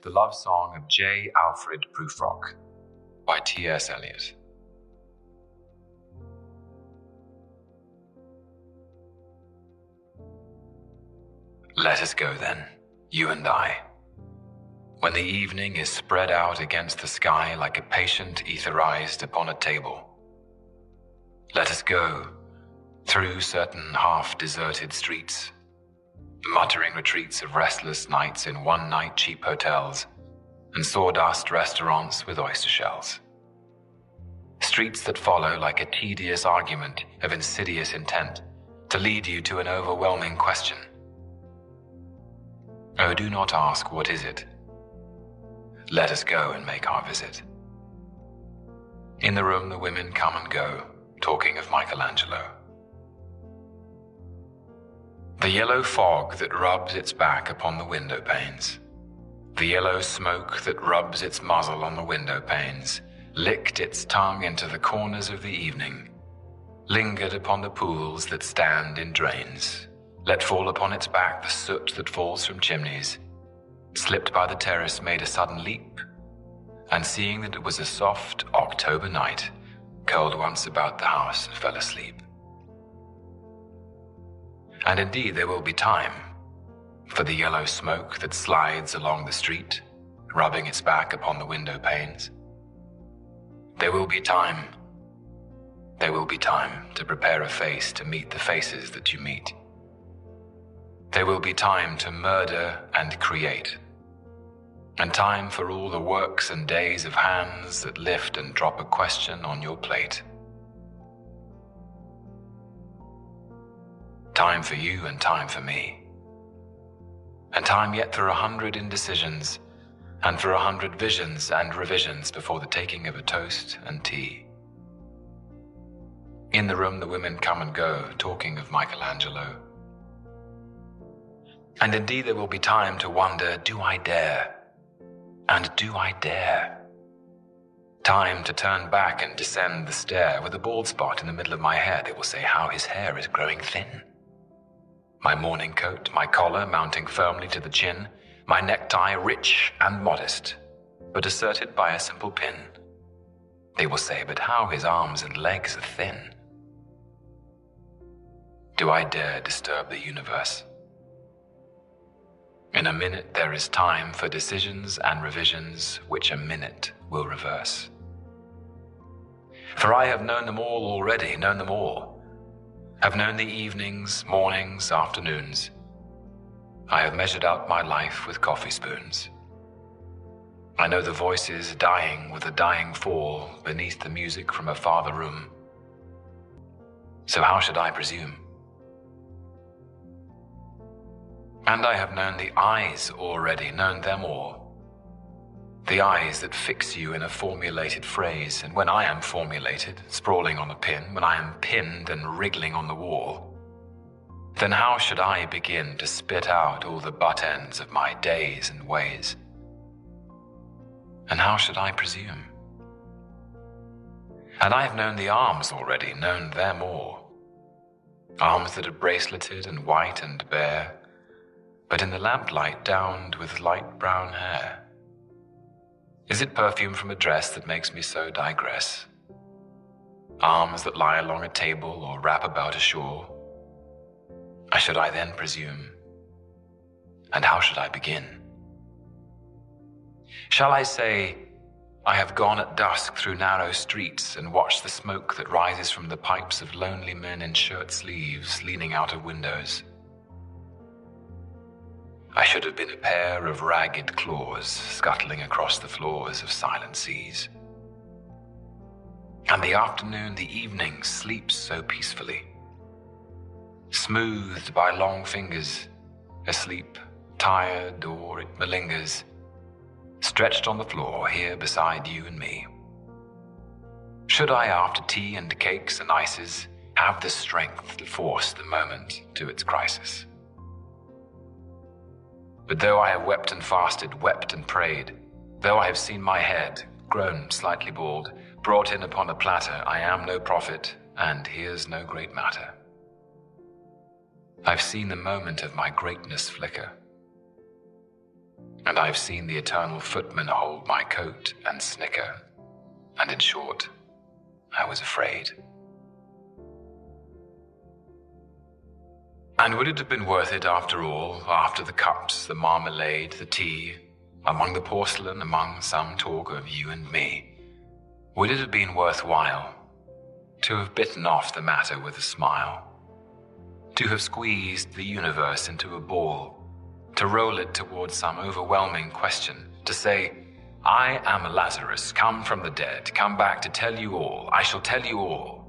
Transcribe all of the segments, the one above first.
the love song of J. Alfred Prufrock by T.S. Eliot. Let us go then, you and I, when the evening is spread out against the sky like a patient etherized upon a table. Let us go through certain half-deserted streets, the muttering retreats of restless nights in one-night cheap hotels and sawdust restaurants with oyster shells. Streets that follow like a tedious argument of insidious intent to lead you to an overwhelming question. Oh, do not ask, what is it? Let us go and make our visit. In the room the women come and go, talking of Michelangelo. The yellow fog that rubs its back upon the window panes, the yellow smoke that rubs its muzzle on the window panes, licked its tongue into the corners of the evening, lingered upon the pools that stand in drains, let fall upon its back the soot that falls from chimneys, slipped by the terrace, made a sudden leap, and seeing that it was a soft October night, curled once about the house and fell asleep. And indeed there will be time for the yellow smoke that slides along the street, rubbing its back upon the window panes. There will be time to prepare a face to meet the faces that you meet. There will be time to murder and create, and time for all the works and days of hands that lift and drop a question on your plate. Time for you and time for me, and time yet for 100 indecisions, and for 100 visions and revisions before the taking of a toast and tea. In the room the women come and go, talking of Michelangelo. And indeed there will be time to wonder, do I dare? And do I dare? Time to turn back and descend the stair with a bald spot in the middle of my hair. They will say how his hair is growing thin. My morning coat, my collar mounting firmly to the chin, my necktie rich and modest, but asserted by a simple pin. They will say, but how his arms and legs are thin. Do I dare disturb the universe? In a minute there is time for decisions and revisions which a minute will reverse. For I have known them all already, known them all. Have known the evenings, mornings, afternoons. I have measured out my life with coffee spoons. I know the voices dying with a dying fall beneath the music from a farther room. So how should I presume? And I have known the eyes already, known them all. The eyes that fix you in a formulated phrase, and when I am formulated, sprawling on a pin, when I am pinned and wriggling on the wall, then how should I begin to spit out all the butt ends of my days and ways? And how should I presume? And I have known the arms already, known them all. Arms that are braceleted and white and bare, but in the lamplight downed with light brown hair. Is it perfume from a dress that makes me so digress? Arms that lie along a table or wrap about a shore? Should I then presume? And how should I begin? Shall I say, I have gone at dusk through narrow streets and watched the smoke that rises from the pipes of lonely men in shirt sleeves leaning out of windows? I should have been a pair of ragged claws scuttling across the floors of silent seas. And the afternoon, the evening sleeps so peacefully, smoothed by long fingers, asleep, tired, or it malingers, stretched on the floor here beside you and me. Should I, after tea and cakes and ices, have the strength to force the moment to its crisis? But though I have wept and fasted, wept and prayed, though I have seen my head, grown slightly bald, brought in upon a platter, I am no prophet, and here's no great matter. I've seen the moment of my greatness flicker. and I've seen the eternal footman hold my coat and snicker, and in short, I was afraid. And would it have been worth it after all, after the cups, the marmalade, the tea, among the porcelain, among some talk of you and me, would it have been worthwhile to have bitten off the matter with a smile, to have squeezed the universe into a ball, to roll it towards some overwhelming question, to say, I am Lazarus, come from the dead, come back to tell you all, I shall tell you all.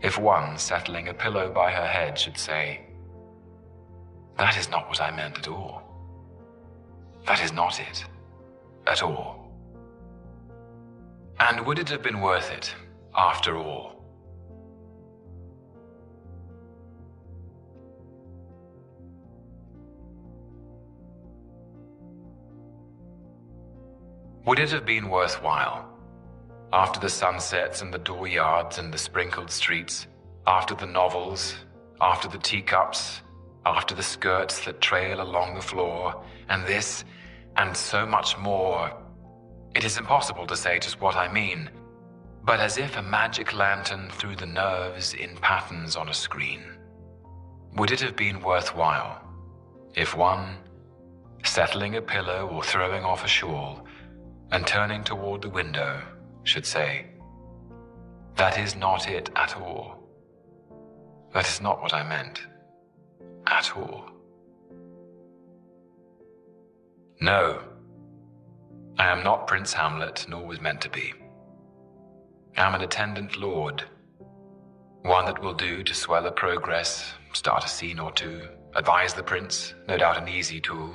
If one, settling a pillow by her head, should say, that is not what I meant at all. That is not it, at all. And would it have been worth it, after all? Would it have been worthwhile, after the sunsets and the dooryards and the sprinkled streets, after the novels, after the teacups, after the skirts that trail along the floor, and this, and so much more? It is impossible to say just what I mean, but as if a magic lantern threw the nerves in patterns on a screen. Would it have been worthwhile if one, settling a pillow or throwing off a shawl, and turning toward the window, should say, that is not it at all. That is not what I meant, at all. No, I am not Prince Hamlet, nor was meant to be. I am an attendant lord, one that will do to swell a progress, start a scene or two, advise the prince, no doubt an easy tool,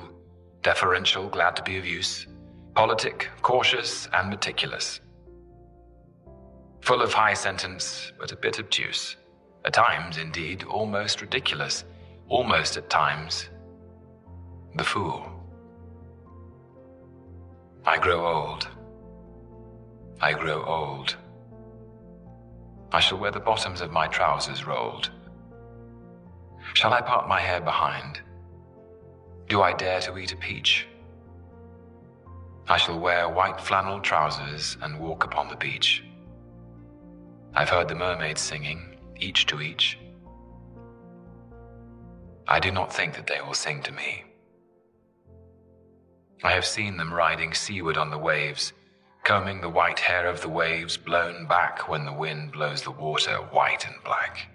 deferential, glad to be of use, politic, cautious, and meticulous. Full of high sentence, but a bit obtuse. At times, indeed, almost ridiculous. Almost at times, the fool. I grow old. I grow old. I shall wear the bottoms of my trousers rolled. Shall I part my hair behind? Do I dare to eat a peach? I shall wear white flannel trousers and walk upon the beach. I've heard the mermaids singing, each to each. I do not think that they will sing to me. I have seen them riding seaward on the waves, combing the white hair of the waves blown back when the wind blows the water white and black.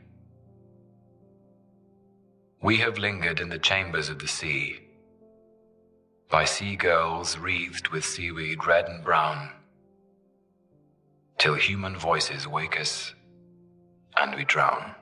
We have lingered in the chambers of the sea, by sea-girls wreathed with seaweed red and brown, till human voices wake us and we drown.